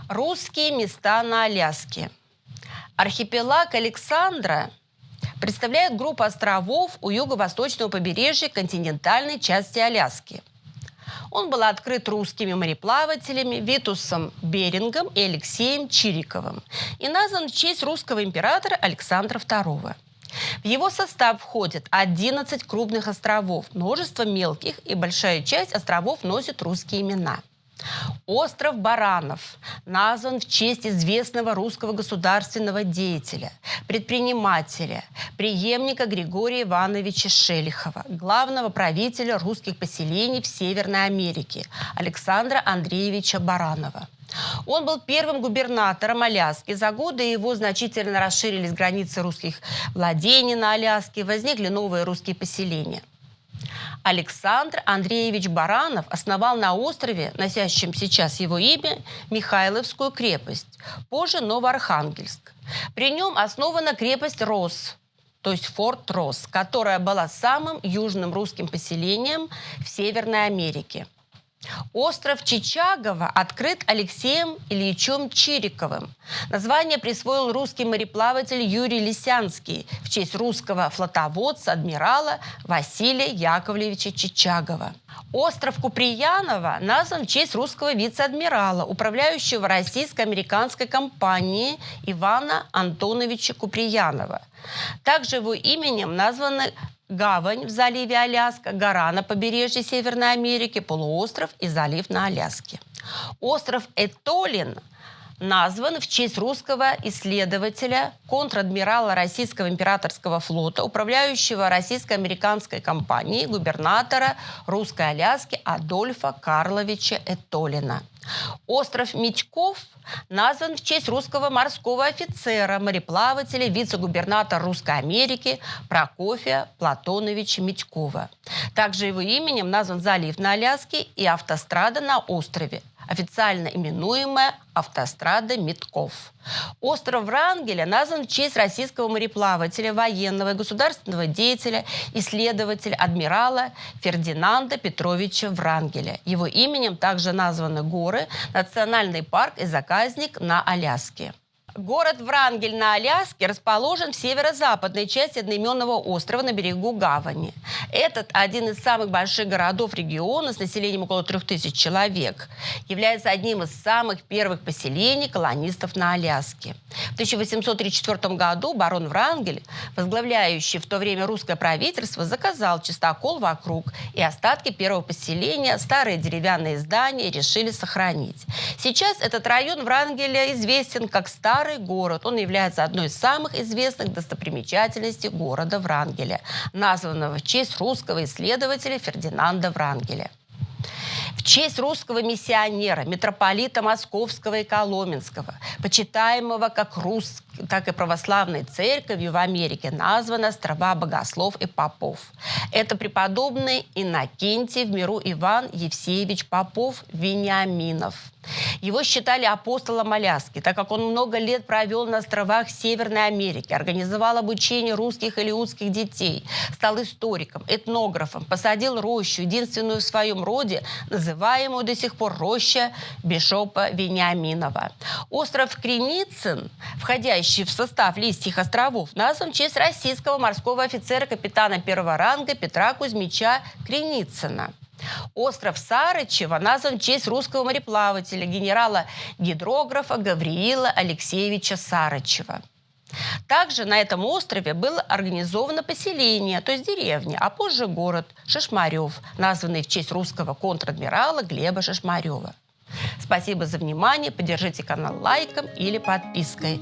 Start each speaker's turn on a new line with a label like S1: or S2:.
S1: Русские места на Аляске. Архипелаг Александра представляет группу островов у юго-восточного побережья континентальной части Аляски. Он был открыт русскими мореплавателями Витусом Берингом и Алексеем Чириковым и назван в честь русского императора Александра II. В его состав входят 11 крупных островов, множество мелких, и большая часть островов носит русские имена. Остров Баранов назван в честь известного русского государственного деятеля, предпринимателя, преемника Григория Ивановича Шелихова, главного правителя русских поселений в Северной Америке Александра Андреевича Баранова. Он был первым губернатором Аляски. За годы его значительно расширились границы русских владений на Аляске, возникли новые русские поселения. Александр Андреевич Баранов основал на острове, носящем сейчас его имя, Михайловскую крепость, позже Новоархангельск. При нем основана крепость Росс, то есть форт Росс, которая была самым южным русским поселением в Северной Америке. Остров Чичагово открыт Алексеем Ильичем Чириковым. Название присвоил русский мореплаватель Юрий Лисянский в честь русского флотоводца-адмирала Василия Яковлевича Чичагова. Остров Куприяново назван в честь русского вице-адмирала, управляющего российско-американской компанией Ивана Антоновича Куприянова. Также его именем названы гавань в заливе Аляска, гора на побережье Северной Америки, полуостров и залив на Аляске. Остров Этолин назван в честь русского исследователя, контр-адмирала Российского императорского флота, управляющего российско-американской компанией, губернатора русской Аляски Адольфа Карловича Этолина. Остров Митьков назван в честь русского морского офицера, мореплавателя, вице-губернатора Русской Америки Прокофия Платоновича Митькова. Также его именем назван залив на Аляске и автострада на острове, официально именуемая автострада Митков. Остров Врангеля назван в честь российского мореплавателя, военного и государственного деятеля, исследователя, адмирала Фердинанда Петровича Врангеля. Его именем также названы горы, национальный парк и заказник на Аляске. Город Врангель на Аляске расположен в северо-западной части одноименного острова на берегу гавани. Этот один из самых больших городов региона с населением около 3000 человек является одним из самых первых поселений колонистов на Аляске. В 1834 году барон Врангель, возглавляющий в то время русское правительство, заказал чистокол вокруг, и остатки первого поселения, старые деревянные здания, решили сохранить. Сейчас этот район Врангеля известен как Старый город. Он является одной из самых известных достопримечательностей города Врангеля, названного в честь русского исследователя Фердинанда Врангеля. В честь русского миссионера, митрополита Московского и Коломенского, почитаемого так и православной церковью в Америке, названы острова богослов и попов. Это преподобный Иннокентий в миру Иван Евсеевич Попов-Вениаминов. Его считали апостолом Аляски, так как он много лет провел на островах Северной Америки, организовал обучение русских и алеутских детей, стал историком, этнографом, посадил рощу, единственную в своем роде, называемую до сих пор роща Бишопа Вениаминова. Остров Креницын, входящий в состав Листьих островов, назван в честь российского морского офицера капитана первого ранга Петра Кузьмича Креницына. Остров Сарычево назван в честь русского мореплавателя, генерала-гидрографа Гавриила Алексеевича Сарычева. Также на этом острове было организовано поселение, то есть деревня, а позже город Шишмарев, названный в честь русского контр-адмирала Глеба Шишмарева. Спасибо за внимание. Поддержите канал лайком или подпиской.